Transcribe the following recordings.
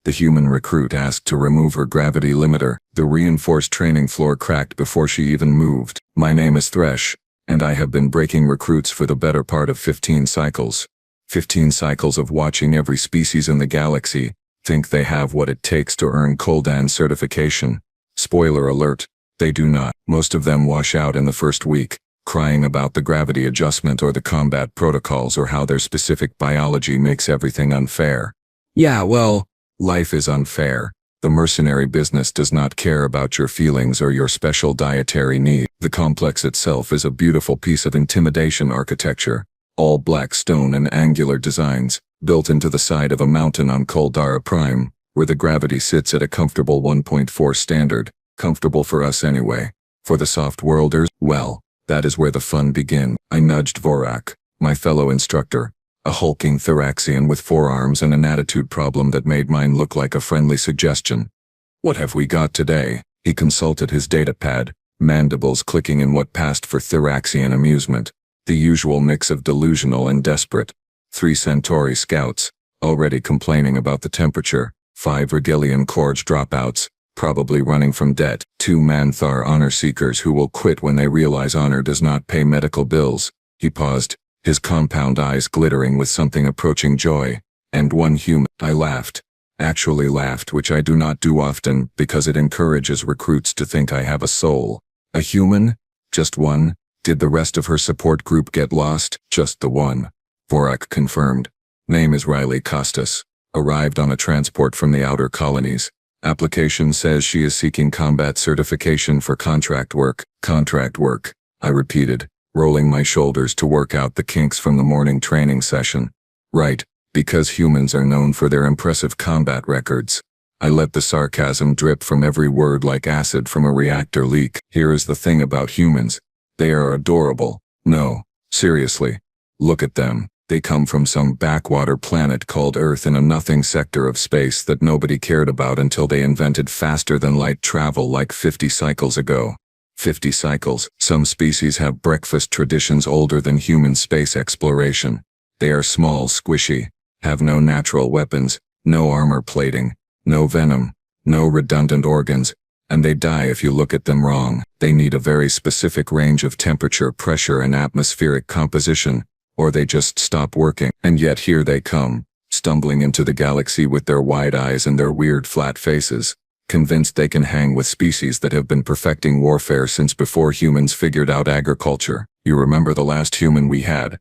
The human recruit asked to remove her gravity limiter. The reinforced training floor cracked before she even moved. My name is Thresh, and I have been breaking recruits for the better part of 15 cycles. 15 cycles of watching every species in the galaxy think they have what it takes to earn Koldan certification. Spoiler alert, they do not. Most of them wash out in the first week, crying about the gravity adjustment or the combat protocols or how their specific biology makes everything unfair. Yeah, well, life is unfair. The mercenary business does not care about your feelings or your special dietary need. The complex itself is a beautiful piece of intimidation architecture. All black stone and angular designs, built into the side of a mountain on Koldara Prime, where the gravity sits at a comfortable 1.4 standard. Comfortable for us anyway. For the soft-worlders, well, that is where the fun begins. I nudged Vorak, my fellow instructor, a hulking Theraxian with 4 arms and an attitude problem that made mine look like a friendly suggestion. What have we got today? He consulted his datapad, mandibles clicking in what passed for Theraxian amusement. The usual mix of delusional and desperate. 3 Centauri scouts, already complaining about the temperature. 5 Regillian Corps dropouts, probably running from debt. 2 Manthar honor seekers who will quit when they realize honor does not pay medical bills. He paused, his compound eyes glittering with something approaching joy. And 1 human. I laughed. Actually laughed, which I do not do often because it encourages recruits to think I have a soul. A human? Just 1? Did the rest of her support group get lost? Just the 1. Vorak confirmed. Name is Riley Costas. Arrived on a transport from the outer colonies. Application says she is seeking combat certification for contract work. Contract work, I repeated, rolling my shoulders to work out the kinks from the morning training session. Right, because humans are known for their impressive combat records. I let the sarcasm drip from every word like acid from a reactor leak. Here is the thing about humans. They are adorable. No, seriously. Look at them. They come from some backwater planet called Earth in a nothing sector of space that nobody cared about until they invented faster-than-light travel like 50 cycles ago. 50 cycles. Some species have breakfast traditions older than human space exploration. They are small, squishy, have no natural weapons, no armor plating, no venom, no redundant organs, and they die if you look at them wrong. They need a very specific range of temperature, pressure, and atmospheric composition, or they just stop working. And yet here they come, stumbling into the galaxy with their wide eyes and their weird flat faces, convinced they can hang with species that have been perfecting warfare since before humans figured out agriculture. You remember the last human we had?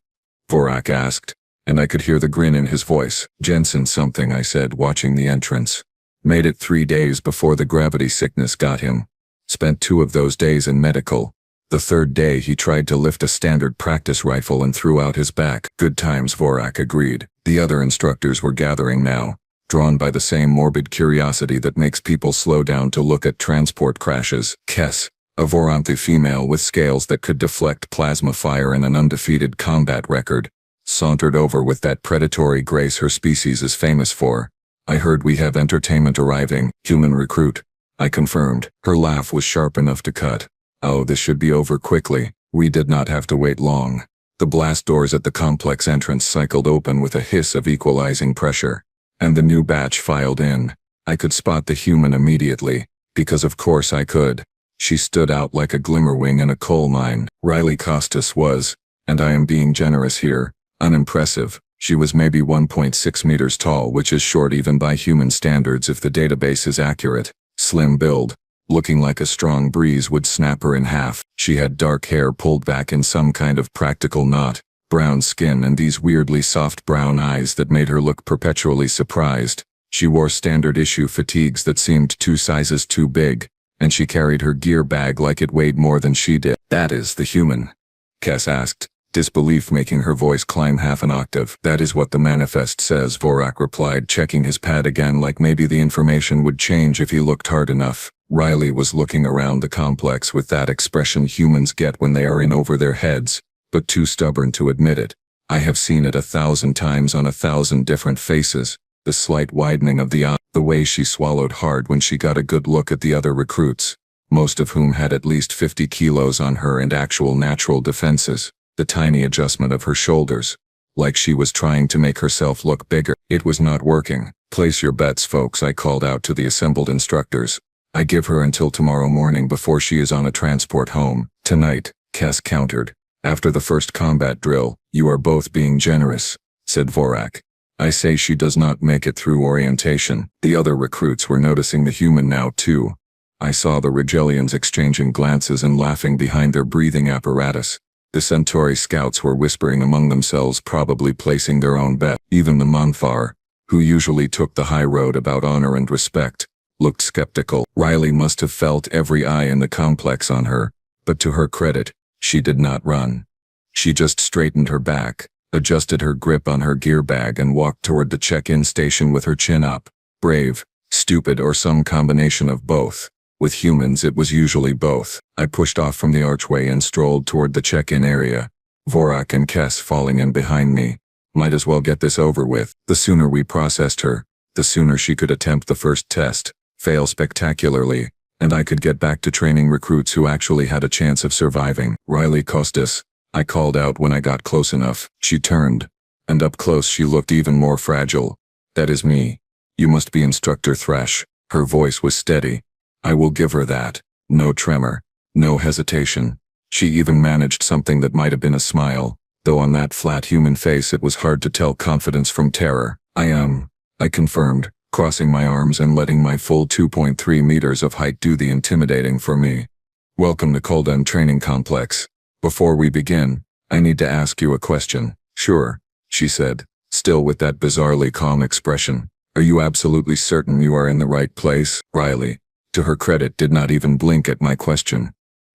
Vorak asked, and I could hear the grin in his voice. Jensen something, I said, watching the entrance. Made it 3 days before the gravity sickness got him. Spent 2 of those days in medical. The 3rd day he tried to lift a standard practice rifle and threw out his back. Good times, Vorak agreed. The other instructors were gathering now, drawn by the same morbid curiosity that makes people slow down to look at transport crashes. Kes, a Voranthi female with scales that could deflect plasma fire and an undefeated combat record, sauntered over with that predatory grace her species is famous for. I heard we have entertainment arriving. Human recruit, I confirmed. Her laugh was sharp enough to cut. Oh, this should be over quickly. We did not have to wait long. The blast doors at the complex entrance cycled open with a hiss of equalizing pressure, and the new batch filed in. I could spot the human immediately, because of course I could. She stood out like a glimmerwing in a coal mine. Riley Costas was, and I am being generous here, unimpressive. She was maybe 1.6 meters tall, which is short even by human standards if the database is accurate. Slim build, looking like a strong breeze would snap her in half. She had dark hair pulled back in some kind of practical knot, brown skin and these weirdly soft brown eyes that made her look perpetually surprised. She wore standard issue fatigues that seemed 2 sizes too big, and she carried her gear bag like it weighed more than she did. That is the human? Kes asked, disbelief making her voice climb half an octave. That is what the manifest says, Vorak replied, checking his pad again like maybe the information would change if he looked hard enough. Riley was looking around the complex with that expression humans get when they are in over their heads, but too stubborn to admit it. I have seen it 1,000 times on 1,000 different faces, the slight widening of the eye, the way she swallowed hard when she got a good look at the other recruits, most of whom had at least 50 kilos on her and actual natural defenses. The tiny adjustment of her shoulders, like she was trying to make herself look bigger. It was not working. "Place your bets, folks," I called out to the assembled instructors. "I give her until tomorrow morning before she is on a transport home." "Tonight," Kes countered. "After the first combat drill." "You are both being generous," said Vorak. "I say she does not make it through orientation." The other recruits were noticing the human now too. I saw the Rigelians exchanging glances and laughing behind their breathing apparatus. The Centauri scouts were whispering among themselves, probably placing their own bet. Even the Monthar, who usually took the high road about honor and respect, looked skeptical. Riley must have felt every eye in the complex on her, but to her credit, she did not run. She just straightened her back, adjusted her grip on her gear bag and walked toward the check-in station with her chin up. Brave, stupid, or some combination of both. With humans it was usually both. I pushed off from the archway and strolled toward the check-in area, Vorak and Kes falling in behind me. Might as well get this over with. The sooner we processed her, the sooner she could attempt the first test, fail spectacularly, and I could get back to training recruits who actually had a chance of surviving. "Riley Costas," I called out when I got close enough. She turned, and up close she looked even more fragile. "That is me. You must be Instructor Thresh." Her voice was steady. I will give her that. No tremor, no hesitation. She even managed something that might have been a smile, though on that flat human face it was hard to tell confidence from terror. I confirmed, crossing my arms and letting my full 2.3 meters of height do the intimidating for me. "Welcome to Kolden Training Complex. Before we begin, I need to ask you a question." "Sure," she said, still with that bizarrely calm expression. "Are you absolutely certain you are in the right place?" Riley, to her credit, did not even blink at my question.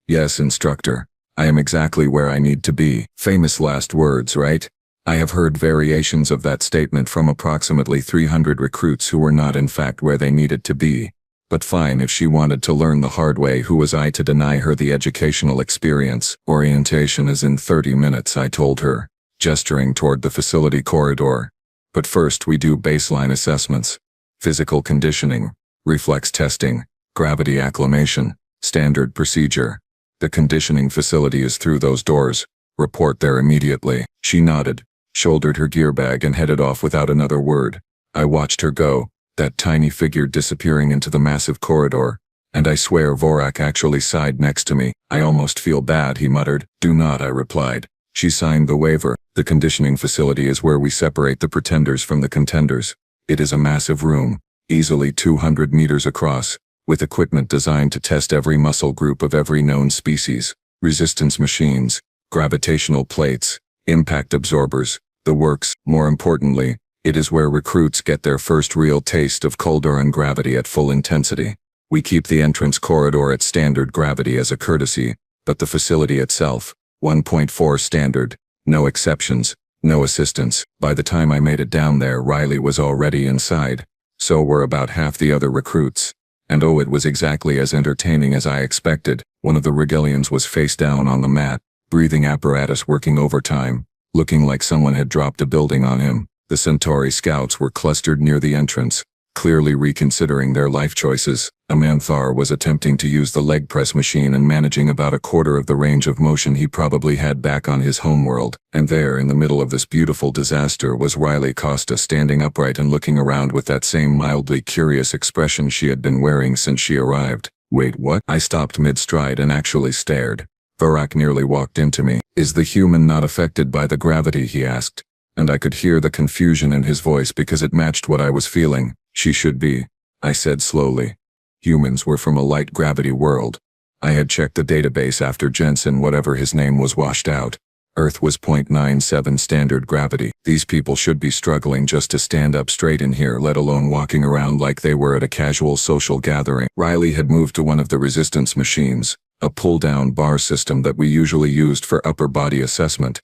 "Yes, instructor. I am exactly where I need to be." Famous last words, right? I have heard variations of that statement from approximately 300 recruits who were not in fact where they needed to be. But fine, if she wanted to learn the hard way, who was I to deny her the educational experience? "Orientation is in 30 minutes, I told her, gesturing toward the facility corridor. "But first we do baseline assessments. Physical conditioning, reflex testing, gravity acclimation, standard procedure. The conditioning facility is through those doors. Report there immediately." She nodded, shouldered her gear bag and headed off without another word. I watched her go, that tiny figure disappearing into the massive corridor, and I swear Vorak actually sighed next to me. "I almost feel bad," he muttered. "Do not," I replied. She signed the waiver. "The conditioning facility is where we separate the pretenders from the contenders. It is a massive room, easily 200 meters across, with equipment designed to test every muscle group of every known species, resistance machines, gravitational plates, impact absorbers, the works. More importantly, it is where recruits get their first real taste of Koldoran gravity at full intensity. We keep the entrance corridor at standard gravity as a courtesy, but the facility itself, 1.4 standard, no exceptions, no assistance. By the time I made it down there, Riley was already inside. So were about half the other recruits. And oh, it was exactly as entertaining as I expected. One of the Rigelians was face down on the mat, breathing apparatus working overtime, looking like someone had dropped a building on him. The Centauri scouts were clustered near the entrance, clearly reconsidering their life choices. A Manthar was attempting to use the leg press machine and managing about a quarter of the range of motion he probably had back on his homeworld. And there, in the middle of this beautiful disaster, was Riley Costa standing upright and looking around with that same mildly curious expression she had been wearing since she arrived. "Wait, what?" I stopped mid-stride and actually stared. Vorak nearly walked into me. "Is the human not affected by the gravity?" he asked, and I could hear the confusion in his voice because it matched what I was feeling. "She should be," I said slowly. Humans were from a light gravity world. I had checked the database after Jensen, whatever his name, was washed out. Earth was 0.97 standard gravity. These people should be struggling just to stand up straight in here, let alone walking around like they were at a casual social gathering. Riley had moved to one of the resistance machines, a pull-down bar system that we usually used for upper body assessment.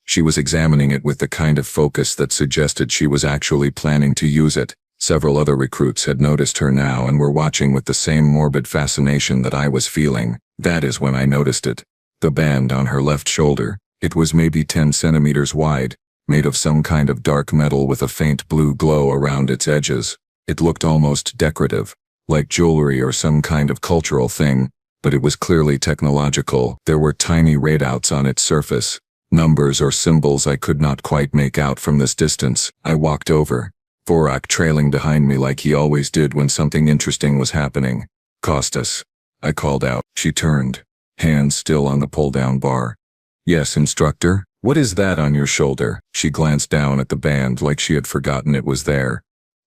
She was examining it with the kind of focus that suggested she was actually planning to use it. Several other recruits had noticed her now and were watching with the same morbid fascination that I was feeling. That is when I noticed it. The band on her left shoulder. It was maybe 10 centimeters wide, made of some kind of dark metal with a faint blue glow around its edges. It looked almost decorative, like jewelry or some kind of cultural thing, but it was clearly technological. There were tiny radouts on its surface, Numbers or symbols I could not quite make out from this distance. I walked over, Vorak trailing behind me like he always did when something interesting was happening. "Costas," I called out. She turned, hands still on the pull-down bar. "Yes, instructor? What is that on your shoulder?" She glanced down at the band like she had forgotten it was there.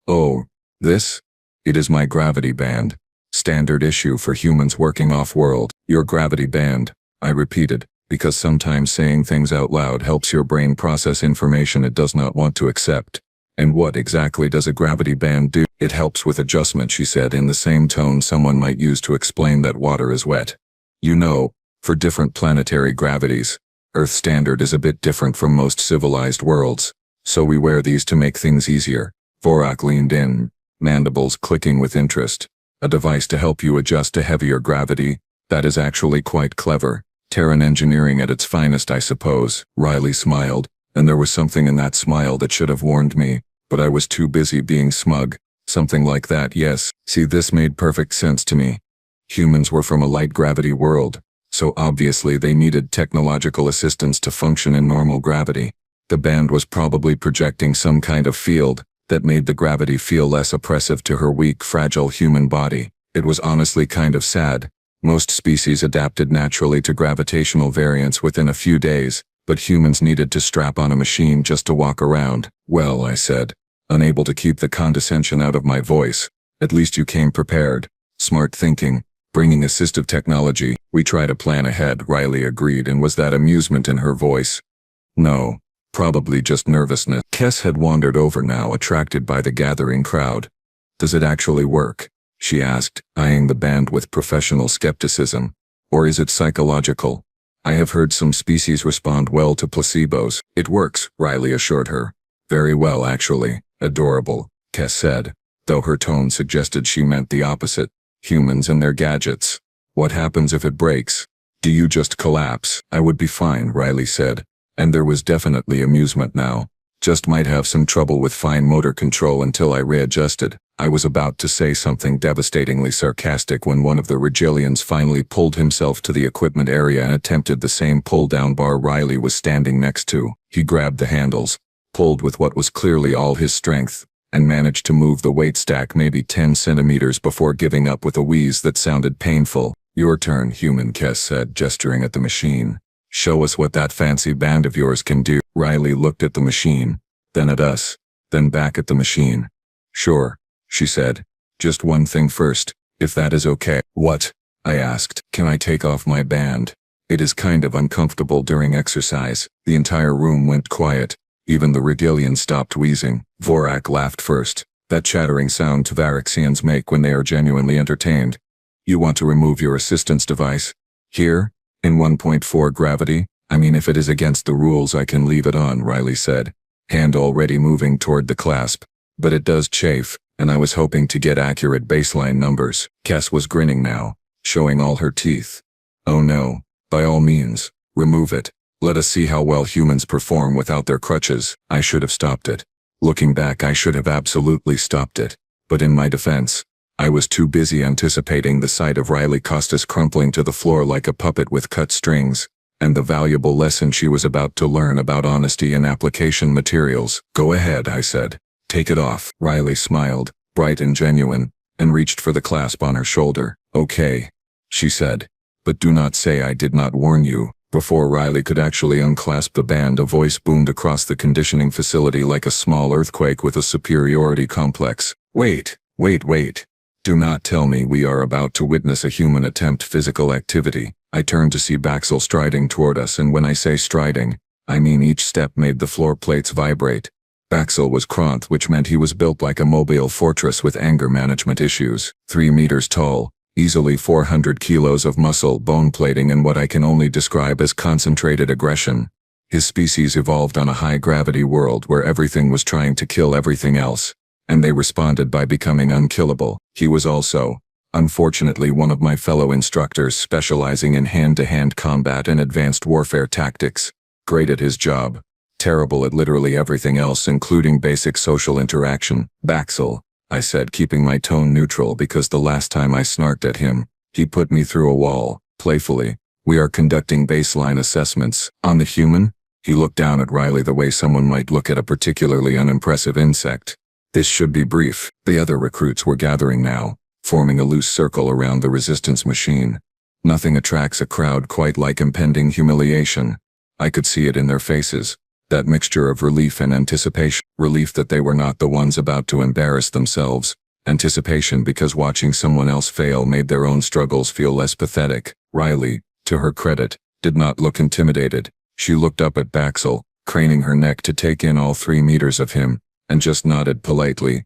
"Oh, this? It is my gravity band. Standard issue for humans working off-world." "Your gravity band," I repeated, because sometimes saying things out loud helps your brain process information it does not want to accept. "And what exactly does a gravity band do?" "It helps with adjustment," she said in the same tone someone might use to explain that water is wet. "You know, for different planetary gravities, Earth standard is a bit different from most civilized worlds, so we wear these to make things easier." Vorak leaned in, mandibles clicking with interest. "A device to help you adjust to heavier gravity? That is actually quite clever. Terran engineering at its finest, I suppose." Riley smiled, and there was something in that smile that should have warned me, but I was too busy being smug. "Something like that, yes." See, this made perfect sense to me. Humans were from a light gravity world, so obviously they needed technological assistance to function in normal gravity. The band was probably projecting some kind of field that made the gravity feel less oppressive to her weak, fragile human body. It was honestly kind of sad. Most species adapted naturally to gravitational variance within a few days, but humans needed to strap on a machine just to walk around. "Well," I said, unable to keep the condescension out of my voice, "at least you came prepared. Smart thinking, bringing assistive technology." "We try to plan ahead," Riley agreed, and was that amusement in her voice? No, probably just nervousness. Kess had wandered over now, attracted by the gathering crowd. "Does it actually work?" she asked, eyeing the band with professional skepticism. "Or is it psychological? I have heard some species respond well to placebos." "It works," Riley assured her. "Very well, actually. Adorable," Kess said, though her tone suggested she meant the opposite. "Humans and their gadgets. What happens if it breaks? Do you just collapse?" "I would be fine," Riley said, and there was definitely amusement now. "Just might have some trouble with fine motor control until I readjusted." I was about to say something devastatingly sarcastic when one of the Rigilians finally pulled himself to the equipment area and attempted the same pull-down bar Riley was standing next to. He grabbed the handles, pulled with what was clearly all his strength, and managed to move the weight stack maybe 10 centimeters before giving up with a wheeze that sounded painful. "Your turn, human," Kess said, gesturing at the machine. "Show us what that fancy band of yours can do." Riley looked at the machine, then at us, then back at the machine. "Sure," she said. "Just one thing first, if that is okay." "What?" I asked. "Can I take off my band? It is kind of uncomfortable during exercise." The entire room went quiet. Even the Rigilian stopped wheezing. Vorak laughed first, that chattering sound Tavarixians make when they are genuinely entertained. "You want to remove your assistance device? Here? In 1.4 gravity? I mean, if it is against the rules I can leave it on," Riley said, hand already moving toward the clasp. "But it does chafe, and I was hoping to get accurate baseline numbers." Kess was grinning now, showing all her teeth. "Oh no, by all means, remove it. Let us see how well humans perform without their crutches." I should have stopped it. Looking back, I should have absolutely stopped it. But in my defense, I was too busy anticipating the sight of Riley Costas crumpling to the floor like a puppet with cut strings, and the valuable lesson she was about to learn about honesty and application materials. "Go ahead," I said. "Take it off." Riley smiled, bright and genuine, and reached for the clasp on her shoulder. "Okay," she said, "but do not say I did not warn you." Before Riley could actually unclasp the band, a voice boomed across the conditioning facility like a small earthquake with a superiority complex. Wait. Do not tell me we are about to witness a human attempt physical activity." I turned to see Baxel striding toward us, and when I say striding, I mean each step made the floor plates vibrate. Baxel was Krant, which meant he was built like a mobile fortress with anger management issues. 3 meters tall, easily 400 kilos of muscle, bone plating, and what I can only describe as concentrated aggression. His species evolved on a high-gravity world where everything was trying to kill everything else, and they responded by becoming unkillable. He was also, unfortunately, one of my fellow instructors specializing in hand-to-hand combat and advanced warfare tactics. Great at his job, terrible at literally everything else, including basic social interaction. "Baxel," I said, keeping my tone neutral because the last time I snarked at him, he put me through a wall, playfully. "We are conducting baseline assessments. On the human? He looked down at Riley the way someone might look at a particularly unimpressive insect. This should be brief. The other recruits were gathering now, forming a loose circle around the resistance machine. Nothing attracts a crowd quite like impending humiliation. I could see it in their faces. That mixture of relief and anticipation. Relief that they were not the ones about to embarrass themselves. Anticipation because watching someone else fail made their own struggles feel less pathetic. Riley, to her credit, did not look intimidated. She looked up at Baxel, craning her neck to take in all 3 meters of him, and just nodded politely.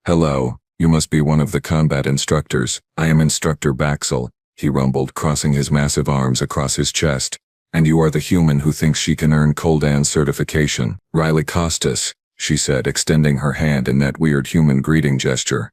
"Hello, you must be one of the combat instructors." "I am Instructor Baxel," he rumbled, crossing his massive arms across his chest. "And you are the human who thinks she can earn Coldan's certification." "Riley Costas," she said, extending her hand in that weird human greeting gesture.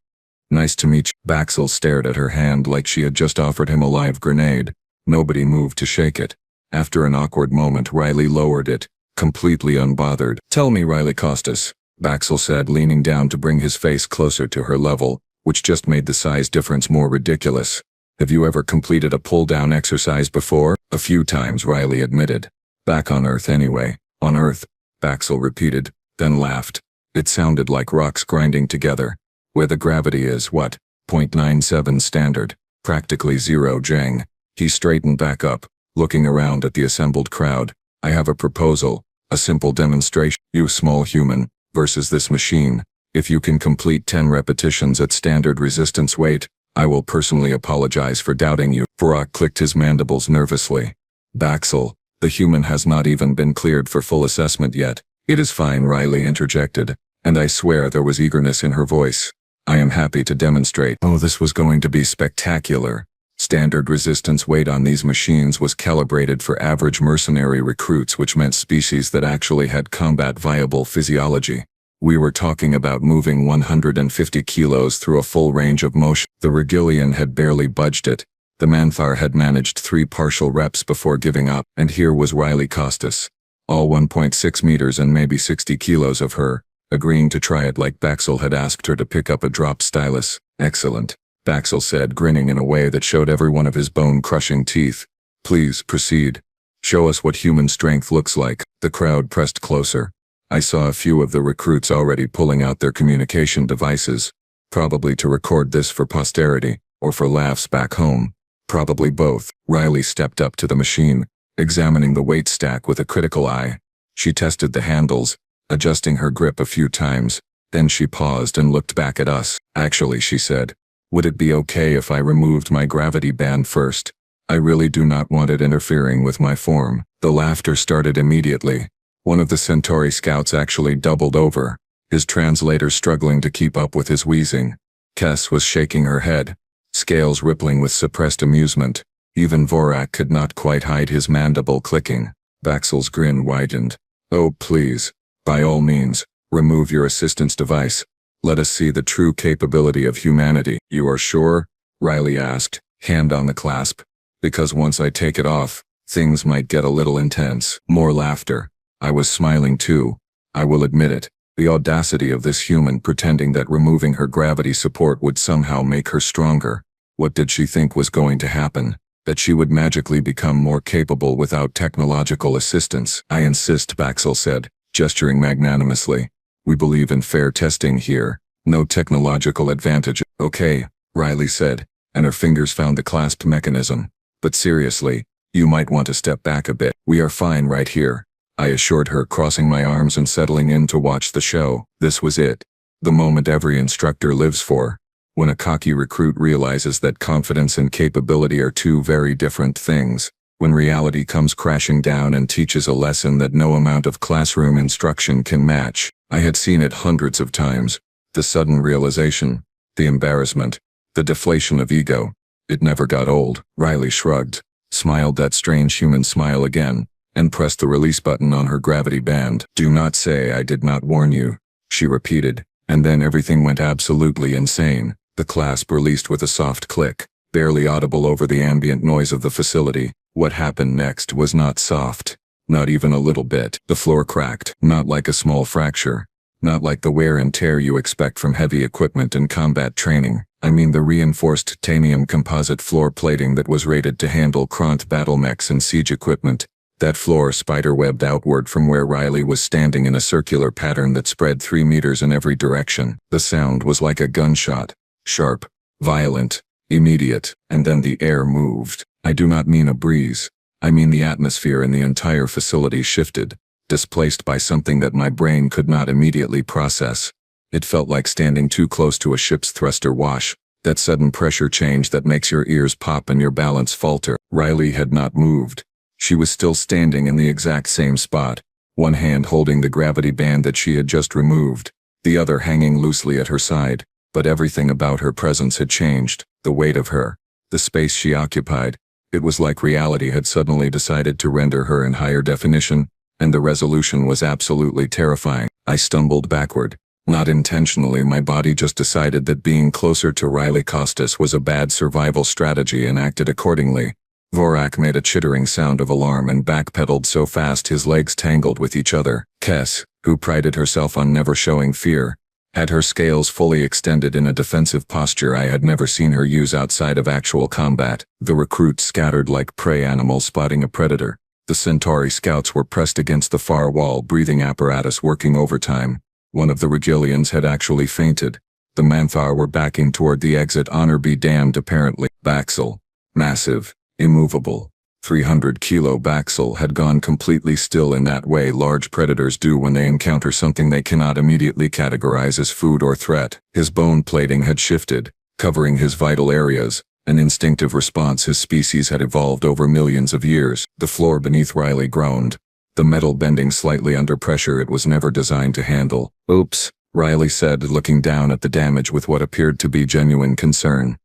"Nice to meet you." Baxel stared at her hand like she had just offered him a live grenade. Nobody moved to shake it. After an awkward moment, Riley lowered it, completely unbothered. "Tell me, Riley Costas," Baxel said, leaning down to bring his face closer to her level, which just made the size difference more ridiculous. "Have you ever completed a pull-down exercise before?" "A few times," Riley admitted. "Back on Earth anyway." "On Earth," Baxel repeated, then laughed. It sounded like rocks grinding together. "Where the gravity is, what? 0.97 standard. Practically zero Jang." He straightened back up, looking around at the assembled crowd. "I have a proposal, a simple demonstration. You small human, versus this machine. If you can complete 10 repetitions at standard resistance weight, I will personally apologize for doubting you." Brock clicked his mandibles nervously. "Baxel, the human has not even been cleared for full assessment yet." "It is fine," Riley interjected, and I swear there was eagerness in her voice. "I am happy to demonstrate." Oh, this was going to be spectacular. Standard resistance weight on these machines was calibrated for average mercenary recruits, which meant species that actually had combat-viable physiology. We were talking about moving 150 kilos through a full range of motion. The Regillian had barely budged it. The Manthar had managed 3 partial reps before giving up, and here was Riley Costas, all 1.6 meters and maybe 60 kilos of her, agreeing to try it like Baxel had asked her to pick up a drop stylus. "Excellent," Baxel said, grinning in a way that showed every one of his bone-crushing teeth. "Please, proceed. Show us what human strength looks like." The crowd pressed closer. I saw a few of the recruits already pulling out their communication devices, probably to record this for posterity, or for laughs back home. Probably both. Riley stepped up to the machine, examining the weight stack with a critical eye. She tested the handles, adjusting her grip a few times. Then she paused and looked back at us. "Actually," she said, "would it be okay if I removed my gravity band first? I really do not want it interfering with my form." The laughter started immediately. One of the Centauri scouts actually doubled over, his translator struggling to keep up with his wheezing. Kess was shaking her head, scales rippling with suppressed amusement. Even Vorak could not quite hide his mandible clicking. Baxel's grin widened. "Oh, please, by all means, remove your assistance device. Let us see the true capability of humanity." "You are sure?" Riley asked, hand on the clasp. "Because once I take it off, things might get a little intense." More laughter. I was smiling too. I will admit it. The audacity of this human pretending that removing her gravity support would somehow make her stronger. What did she think was going to happen? That she would magically become more capable without technological assistance? "I insist," Baxel said, gesturing magnanimously. "We believe in fair testing here. No technological advantage." "Okay," Riley said, and her fingers found the clasp mechanism. "But seriously, you might want to step back a bit." "We are fine right here," I assured her, crossing my arms and settling in to watch the show. This was it. The moment every instructor lives for. When a cocky recruit realizes that confidence and capability are two very different things. When reality comes crashing down and teaches a lesson that no amount of classroom instruction can match. I had seen it hundreds of times. The sudden realization, the embarrassment, the deflation of ego. It never got old. Riley shrugged, smiled that strange human smile again, and pressed the release button on her gravity band. "Do not say I did not warn you," she repeated, and then everything went absolutely insane. The clasp released with a soft click, barely audible over the ambient noise of the facility. What happened next was not soft. Not even a little bit. The floor cracked, not like a small fracture. Not like the wear and tear you expect from heavy equipment and combat training. I mean the reinforced titanium composite floor plating that was rated to handle Kront battle mechs and siege equipment. That floor spider-webbed outward from where Riley was standing in a circular pattern that spread 3 meters in every direction. The sound was like a gunshot. Sharp, violent, immediate, and then the air moved. I do not mean a breeze. I mean the atmosphere in the entire facility shifted, displaced by something that my brain could not immediately process. It felt like standing too close to a ship's thruster wash, that sudden pressure change that makes your ears pop and your balance falter. Riley had not moved. She was still standing in the exact same spot, one hand holding the gravity band that she had just removed, the other hanging loosely at her side, but everything about her presence had changed, the weight of her, the space she occupied. It was like reality had suddenly decided to render her in higher definition, and the resolution was absolutely terrifying. I stumbled backward. Not intentionally, my body just decided that being closer to Riley Costas was a bad survival strategy and acted accordingly. Vorak made a chittering sound of alarm and backpedaled so fast his legs tangled with each other. Kes, who prided herself on never showing fear, had her scales fully extended in a defensive posture I had never seen her use outside of actual combat. The recruits scattered like prey animals spotting a predator. The Centauri scouts were pressed against the far wall, breathing apparatus working overtime. One of the Regillians had actually fainted. The Manthar were backing toward the exit. Honor be damned, apparently. Baxel, massive, immovable, 300-kilo Baxel had gone completely still in that way large predators do when they encounter something they cannot immediately categorize as food or threat. His bone plating had shifted, covering his vital areas, an instinctive response his species had evolved over millions of years. The floor beneath Riley groaned, the metal bending slightly under pressure it was never designed to handle. "Oops," Riley said, looking down at the damage with what appeared to be genuine concern.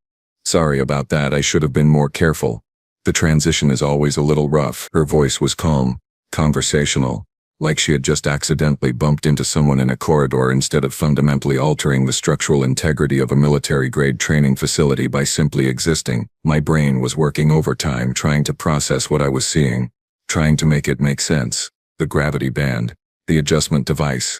"Sorry about that, I should have been more careful. The transition is always a little rough." Her voice was calm, conversational, like she had just accidentally bumped into someone in a corridor instead of fundamentally altering the structural integrity of a military-grade training facility by simply existing. My brain was working overtime trying to process what I was seeing, trying to make it make sense. The gravity band, the adjustment device.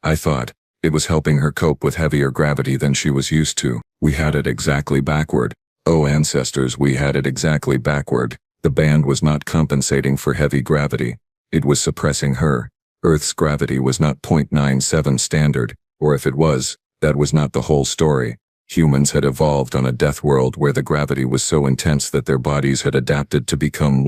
I thought, it was helping her cope with heavier gravity than she was used to. We had it exactly backward. Oh ancestors, we had it exactly backward. The band was not compensating for heavy gravity. It was suppressing her. Earth's gravity was not 0.97 standard, or if it was, that was not the whole story. Humans had evolved on a death world where the gravity was so intense that their bodies had adapted to become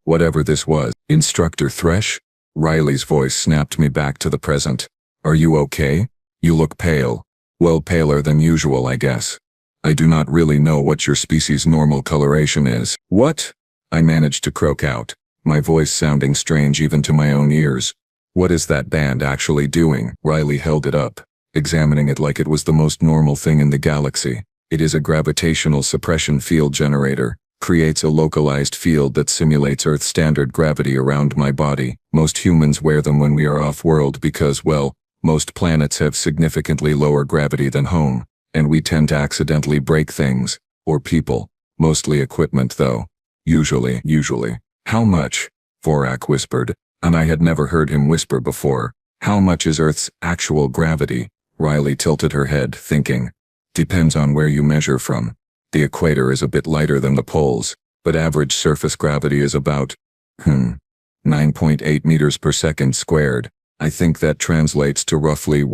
whatever this was. "Instructor Thresh?" Riley's voice snapped me back to the present. "Are you okay? You look pale. Well, paler than usual, I guess. I do not really know what your species' normal coloration is." "What?" I managed to croak out, my voice sounding strange even to my own ears. "What is that band actually doing?" Riley held it up, examining it like it was the most normal thing in the galaxy. "It is a gravitational suppression field generator. Creates a localized field that simulates Earth standard gravity around my body. Most humans wear them when we are off-world because, well, most planets have significantly lower gravity than home, and we tend to accidentally break things, or people, mostly equipment though. Usually. "How much?" Vorak whispered, and I had never heard him whisper before. "How much is Earth's actual gravity?" Riley tilted her head, thinking. "Depends on where you measure from. The equator is a bit lighter than the poles, but average surface gravity is about, 9.8 meters per second squared. I think that translates to roughly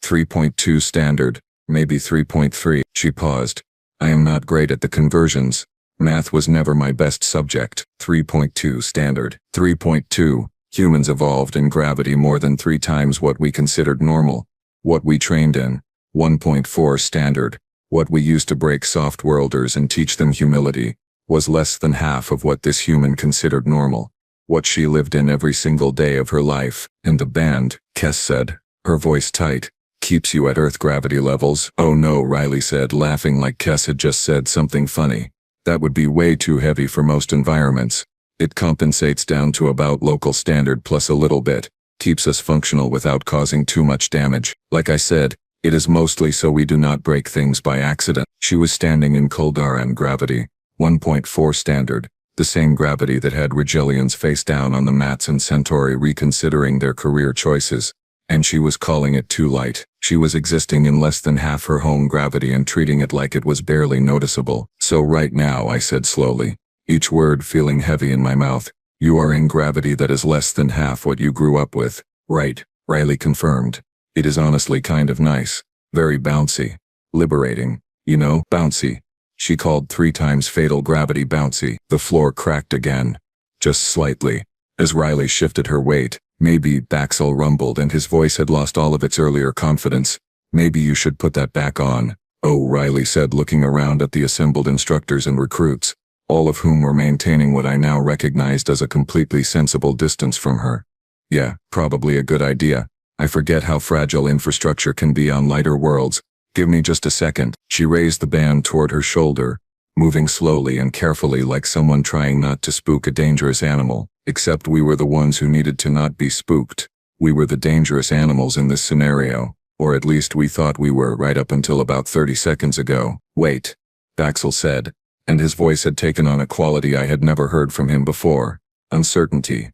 3.2 standard, maybe 3.3. She paused. I am not great at the conversions. Math was never my best subject. 3.2 standard. 3.2. Humans evolved in gravity more than 3 times what we considered normal. What we trained in. 1.4 standard. What we used to break soft-worlders and teach them humility, was less than half of what this human considered normal. What she lived in every single day of her life. "And the band," Kes said, her voice tight, "keeps you at Earth gravity levels." "Oh no," Riley said, laughing like Kes had just said something funny. "That would be way too heavy for most environments. It compensates down to about local standard plus a little bit, keeps us functional without causing too much damage. Like I said, it is mostly so we do not break things by accident." She was standing in Kuldaran gravity, 1.4 standard, the same gravity that had Regillians face down on the mats and Centauri reconsidering their career choices. And she was calling it too light. She was existing in less than half her home gravity and treating it like it was barely noticeable. "So right now," I said slowly, each word feeling heavy in my mouth, You are in gravity that is less than half what you grew up with. Right, Riley confirmed. It is honestly kind of nice. Very bouncy. Liberating. You know, bouncy. She called 3 times fatal gravity bouncy. The floor cracked again. Just slightly. As Riley shifted her weight, maybe, Baxel rumbled, and his voice had lost all of its earlier confidence. Maybe you should put that back on. Oh, Riley said, looking around at the assembled instructors and recruits, all of whom were maintaining what I now recognized as a completely sensible distance from her. Yeah, probably a good idea. I forget how fragile infrastructure can be on lighter worlds. Give me just a second. She raised the band toward her shoulder, moving slowly and carefully like someone trying not to spook a dangerous animal. Except we were the ones who needed to not be spooked. We were the dangerous animals in this scenario. Or at least we thought we were right up until about 30 seconds ago. Wait, Baxel said, and his voice had taken on a quality I had never heard from him before. Uncertainty.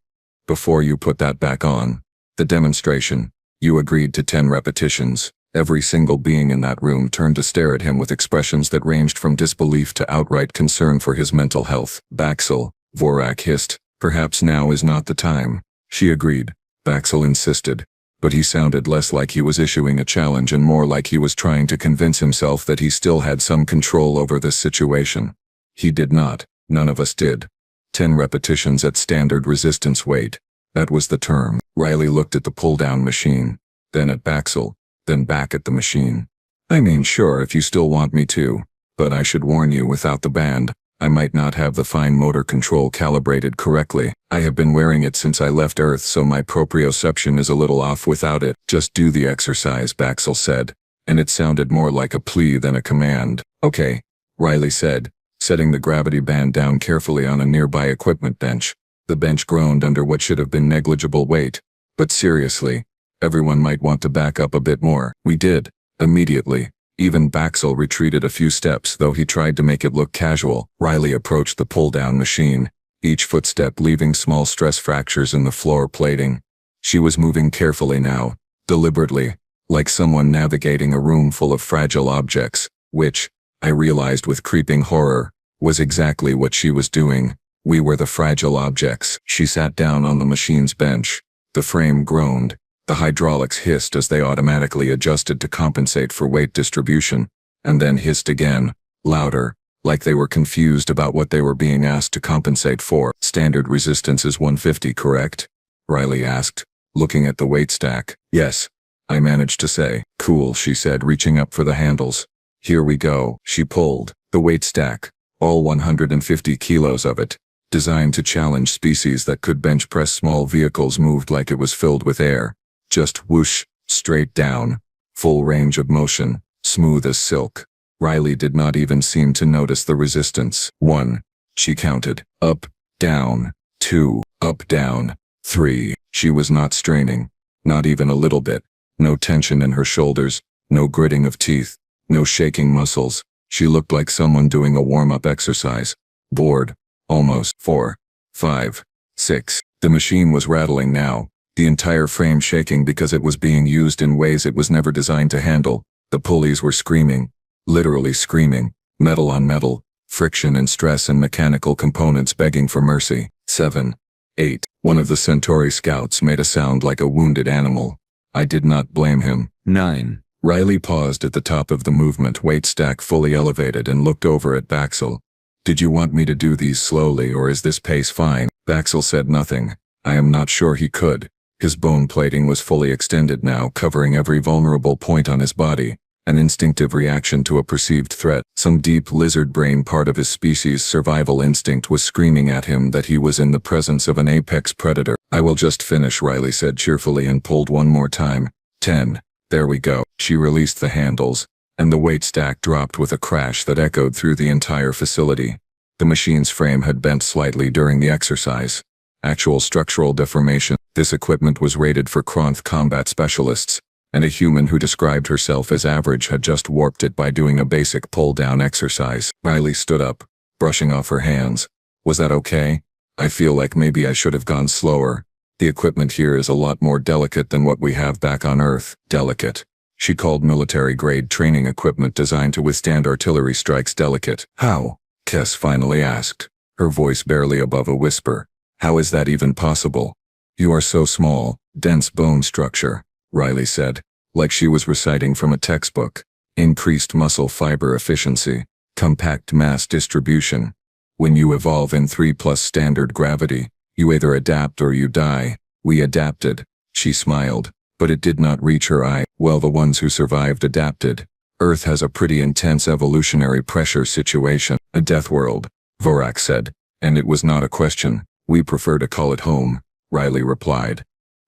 Before you put that back on. The demonstration. You agreed to 10 repetitions. Every single being in that room turned to stare at him with expressions that ranged from disbelief to outright concern for his mental health. Baxel, Vorak hissed, perhaps now is not the time. She agreed. Baxel insisted. But he sounded less like he was issuing a challenge and more like he was trying to convince himself that he still had some control over this situation. He did not. None of us did. 10 repetitions at standard resistance weight. That was the term. Riley looked at the pull-down machine, then at Baxel, then back at the machine. I mean, sure, if you still want me to, but I should warn you, without the band, I might not have the fine motor control calibrated correctly. I have been wearing it since I left Earth, so my proprioception is a little off without it. Just do the exercise, Baxel said, and it sounded more like a plea than a command. Okay, Riley said, setting the gravity band down carefully on a nearby equipment bench. The bench groaned under what should have been negligible weight. But seriously, everyone might want to back up a bit more. We did, immediately. Even Baxel retreated a few steps, though he tried to make it look casual. Riley approached the pull-down machine, each footstep leaving small stress fractures in the floor plating. She was moving carefully now, deliberately, like someone navigating a room full of fragile objects, which, I realized with creeping horror, was exactly what she was doing. We were the fragile objects. She sat down on the machine's bench. The frame groaned. The hydraulics hissed as they automatically adjusted to compensate for weight distribution, and then hissed again, louder, like they were confused about what they were being asked to compensate for. Standard resistance is 150, correct? Riley asked, looking at the weight stack. Yes, I managed to say. Cool, she said, reaching up for the handles. Here we go. She pulled the weight stack, all 150 kilos of it, designed to challenge species that could bench press small vehicles, moved like it was filled with air. Just whoosh, straight down, full range of motion, smooth as silk. Riley did not even seem to notice the resistance. 1, she counted. Up, down. 2, up, down. 3, she was not straining. Not even a little bit. No tension in her shoulders, no gritting of teeth, no shaking muscles. She looked like someone doing a warm-up exercise. Bored. Almost. 4, 5, 6. The machine was rattling now. The entire frame shaking because it was being used in ways it was never designed to handle. The pulleys were screaming. Literally screaming. Metal on metal. Friction and stress and mechanical components begging for mercy. 7, 8. One of the Centauri scouts made a sound like a wounded animal. I did not blame him. 9. Riley paused at the top of the movement weight stack, fully elevated, and looked over at Baxel. Did you want me to do these slowly, or is this pace fine? Baxel said nothing. I am not sure he could. His bone plating was fully extended now, covering every vulnerable point on his body, an instinctive reaction to a perceived threat. Some deep lizard brain part of his species' survival instinct was screaming at him that he was in the presence of an apex predator. I will just finish, Riley said cheerfully, and pulled one more time. 10. There we go. She released the handles, and the weight stack dropped with a crash that echoed through the entire facility. The machine's frame had bent slightly during the exercise. Actual structural deformation. This equipment was rated for Kronth combat specialists, and a human who described herself as average had just warped it by doing a basic pull-down exercise. Riley stood up, brushing off her hands. Was that okay? I feel like maybe I should have gone slower. The equipment here is a lot more delicate than what we have back on Earth. Delicate. She called military-grade training equipment designed to withstand artillery strikes delicate. How? Kess finally asked, her voice barely above a whisper. How is that even possible? You are so small, dense bone structure, Riley said, like she was reciting from a textbook. Increased muscle fiber efficiency, compact mass distribution. When you evolve in 3+ standard gravity, you either adapt or you die. We adapted. She smiled, but it did not reach her eye. Well, the ones who survived adapted. Earth has a pretty intense evolutionary pressure situation. A death world, Vorak said. And it was not a question. We prefer to call it home, Riley replied.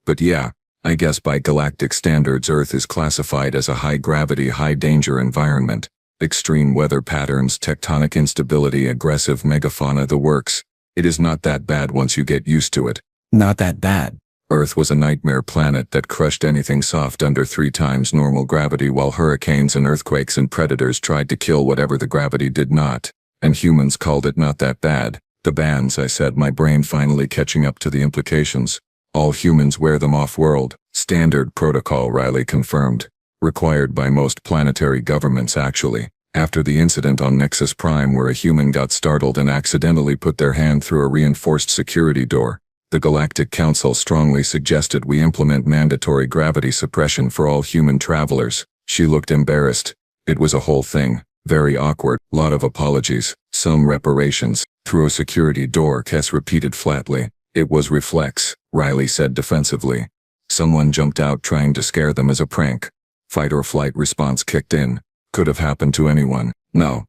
But yeah, I guess by galactic standards Earth is classified as a high-gravity, high-danger environment. Extreme weather patterns, tectonic instability, aggressive megafauna, the works. It is not that bad once you get used to it. Not that bad. Earth was a nightmare planet that crushed anything soft under 3 times normal gravity, while hurricanes and earthquakes and predators tried to kill whatever the gravity did not. And humans called it not that bad. The bans, I said, my brain finally catching up to the implications. All humans wear them off-world. Standard protocol, Riley confirmed. Required by most planetary governments, actually. After the incident on Nexus Prime where a human got startled and accidentally put their hand through a reinforced security door, the Galactic Council strongly suggested we implement mandatory gravity suppression for all human travelers. She looked embarrassed. It was a whole thing. Very awkward. Lot of apologies. Some reparations. Through a security door, Kess repeated flatly. It was reflex, Riley said defensively. Someone jumped out trying to scare them as a prank. Fight or flight response kicked in. Could have happened to anyone. No,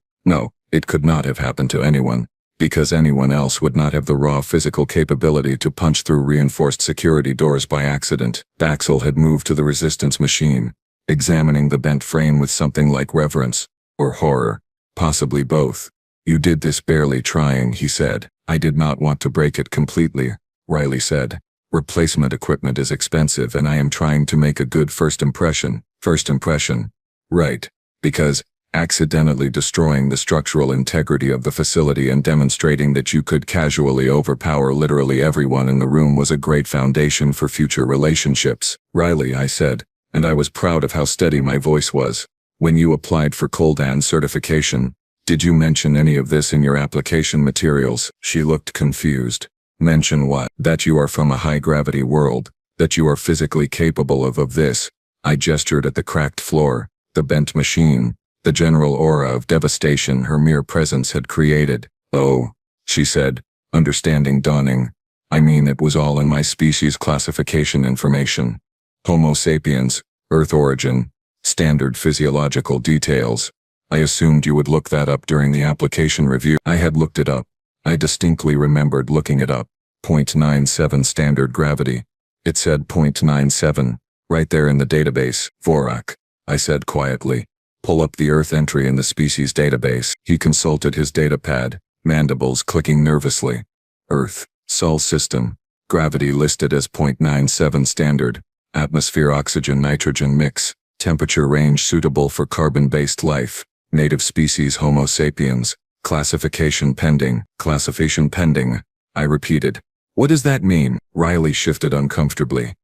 it could not have happened to anyone. Because anyone else would not have the raw physical capability to punch through reinforced security doors by accident. Daxel had moved to the resistance machine, examining the bent frame with something like reverence. Or horror. Possibly both. You did this barely trying, he said. I did not want to break it completely, Riley said. Replacement equipment is expensive and I am trying to make a good first impression. First impression. Right. Because accidentally destroying the structural integrity of the facility and demonstrating that you could casually overpower literally everyone in the room was a great foundation for future relationships. Riley, I said, and I was proud of how steady my voice was. When you applied for Koldan certification, did you mention any of this in your application materials? She looked confused. Mention what? That you are from a high-gravity world, that you are physically capable of this. I gestured at the cracked floor, the bent machine, the general aura of devastation her mere presence had created. Oh, she said, understanding dawning. I mean, it was all in my species classification information. Homo sapiens, Earth origin, standard physiological details. I assumed you would look that up during the application review. I had looked it up. I distinctly remembered looking it up. 0.97 standard gravity. It said 0.97, right there in the database. Vorak, I said quietly. Pull up the Earth entry in the species database. He consulted his datapad, mandibles clicking nervously. Earth, Sol system. Gravity listed as 0.97 standard. Atmosphere oxygen-nitrogen mix. Temperature range suitable for carbon-based life. Native species Homo sapiens. Classification pending. Classification pending. I repeated. What does that mean? Riley shifted uncomfortably.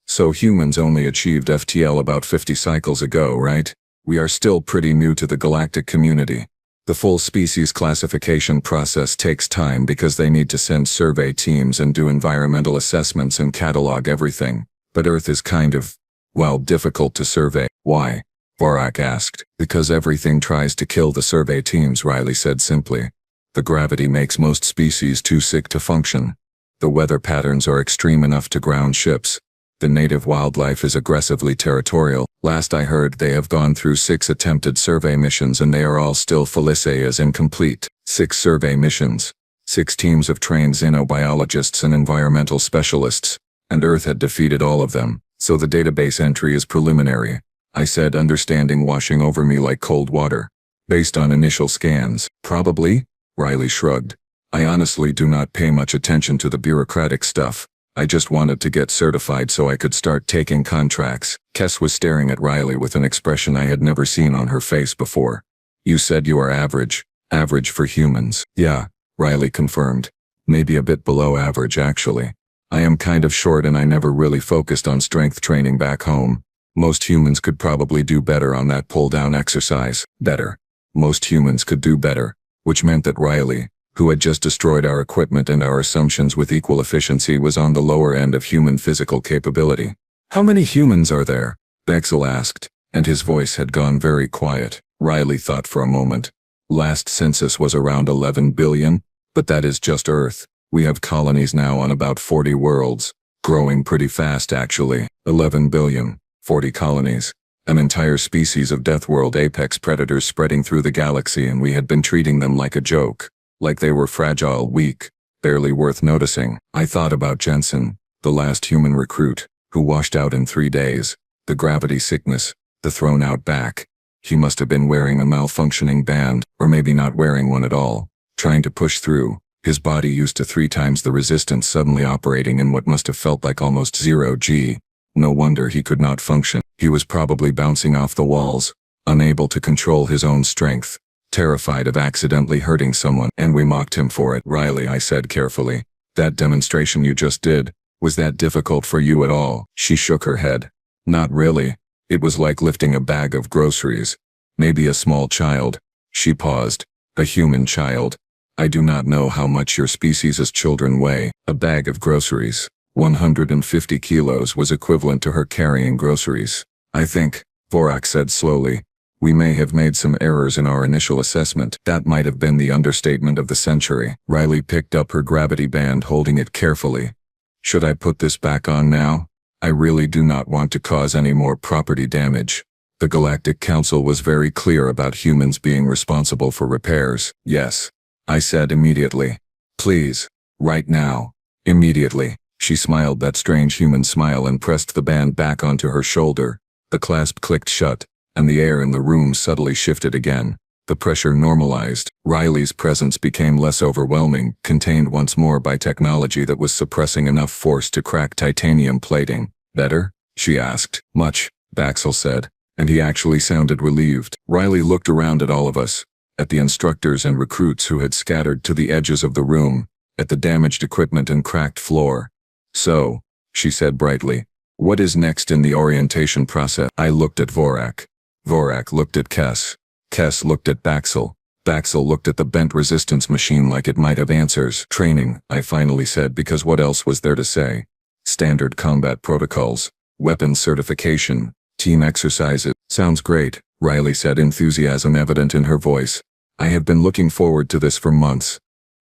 So humans only achieved FTL about 50 cycles ago, right? We are still pretty new to the galactic community. The full species classification process takes time because they need to send survey teams and do environmental assessments and catalog everything. But Earth is kind of, well, difficult to survey. Why? Vorak asked. Because everything tries to kill the survey teams, Riley said simply. The gravity makes most species too sick to function. The weather patterns are extreme enough to ground ships. The native wildlife is aggressively territorial. Last I heard, they have gone through 6 attempted survey missions and they are all still Felice as incomplete. 6 survey missions. 6 teams of trained xenobiologists and environmental specialists. And Earth had defeated all of them. So the database entry is preliminary. I said, understanding washing over me like cold water. Based on initial scans. Probably? Riley shrugged. I honestly do not pay much attention to the bureaucratic stuff. I just wanted to get certified so I could start taking contracts. Kess was staring at Riley with an expression I had never seen on her face before. You said you are average. Average for humans. Yeah, Riley confirmed. Maybe a bit below average actually. I am kind of short and I never really focused on strength training back home. Most humans could probably do better on that pull-down exercise. Better. Most humans could do better. Which meant that Riley, who had just destroyed our equipment and our assumptions with equal efficiency, was on the lower end of human physical capability. "How many humans are there?" Bexel asked, and his voice had gone very quiet. Riley thought for a moment. "Last census was around 11 billion, but that is just Earth. We have colonies now on about 40 worlds. Growing pretty fast actually. 11 billion, 40 colonies. An entire species of Death World apex predators spreading through the galaxy, and we had been treating them like a joke. Like they were fragile, weak, barely worth noticing." I thought about Jensen, the last human recruit, who washed out in 3 days. The gravity sickness, the thrown out back. He must have been wearing a malfunctioning band, or maybe not wearing one at all. Trying to push through, his body used to 3 times the resistance, suddenly operating in what must have felt like almost 0 G. No wonder he could not function. He was probably bouncing off the walls, unable to control his own strength, terrified of accidentally hurting someone, and we mocked him for it. "Riley," I said carefully, "that demonstration you just did, was that difficult for you at all?" She shook her head. "Not really. It was like lifting a bag of groceries. Maybe a small child." She paused. "A human child. I do not know how much your species' children weigh." A bag of groceries, 150 kilos, was equivalent to her carrying groceries. "I think," Vorak said slowly, "we may have made some errors in our initial assessment." That might have been the understatement of the century. Riley picked up her gravity band, holding it carefully. "Should I put this back on now? I really do not want to cause any more property damage." The Galactic Council was very clear about humans being responsible for repairs. "Yes," I said immediately. "Please. Right now. Immediately." She smiled that strange human smile and pressed the band back onto her shoulder. The clasp clicked shut, and the air in the room subtly shifted again. The pressure normalized. Riley's presence became less overwhelming, contained once more by technology that was suppressing enough force to crack titanium plating. "Better?" she asked. "Much," Baxel said, and he actually sounded relieved. Riley looked around at all of us, at the instructors and recruits who had scattered to the edges of the room, at the damaged equipment and cracked floor. "So," she said brightly, "what is next in the orientation process?" I looked at Vorak. Vorak looked at Kess. Kess looked at Baxel. Baxel looked at the bent resistance machine like it might have answers. "Training," I finally said, because what else was there to say? "Standard combat protocols, weapons certification, team exercises." "Sounds great," Riley said, enthusiasm evident in her voice. "I have been looking forward to this for months."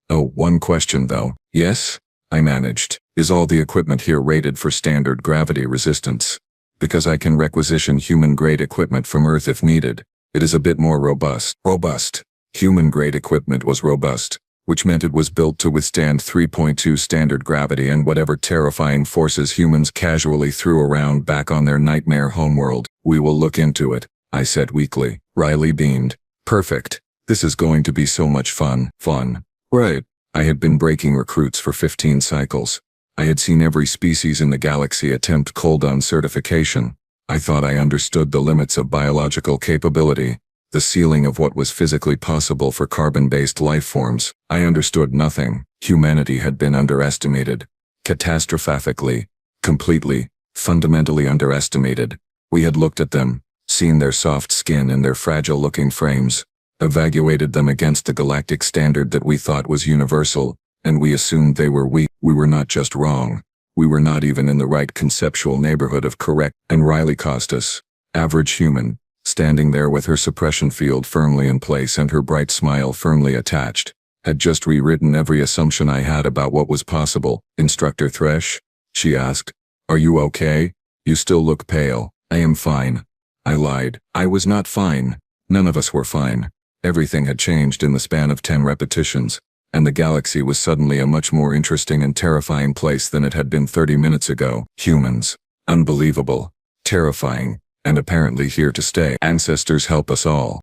"Oh, one question though." "Yes?" I managed. "Is all the equipment here rated for standard gravity resistance? Because I can requisition human-grade equipment from Earth if needed. It is a bit more robust." Robust. Human-grade equipment was robust, which meant it was built to withstand 3.2 standard gravity and whatever terrifying forces humans casually threw around back on their nightmare homeworld. "We will look into it," I said weakly. Riley beamed. "Perfect. This is going to be so much fun." "Fun." Right. I had been breaking recruits for 15 cycles. I had seen every species in the galaxy attempt Cold-On certification. I thought I understood the limits of biological capability, the ceiling of what was physically possible for carbon-based life forms. I understood nothing. Humanity had been underestimated. Catastrophically, completely, fundamentally underestimated. We had looked at them, seen their soft skin and their fragile-looking frames, evaluated them against the galactic standard that we thought was universal, and we assumed they were weak. We were not just wrong. We were not even in the right conceptual neighborhood of correct. And Riley Costas, average human, standing there with her suppression field firmly in place and her bright smile firmly attached, had just rewritten every assumption I had about what was possible. "Instructor Thresh?" she asked. "Are you okay? You still look pale." "I am fine." I lied. I was not fine. None of us were fine. Everything had changed in the span of 10 repetitions, and the galaxy was suddenly a much more interesting and terrifying place than it had been 30 minutes ago. Humans. Unbelievable. Terrifying. And apparently here to stay. Ancestors help us all.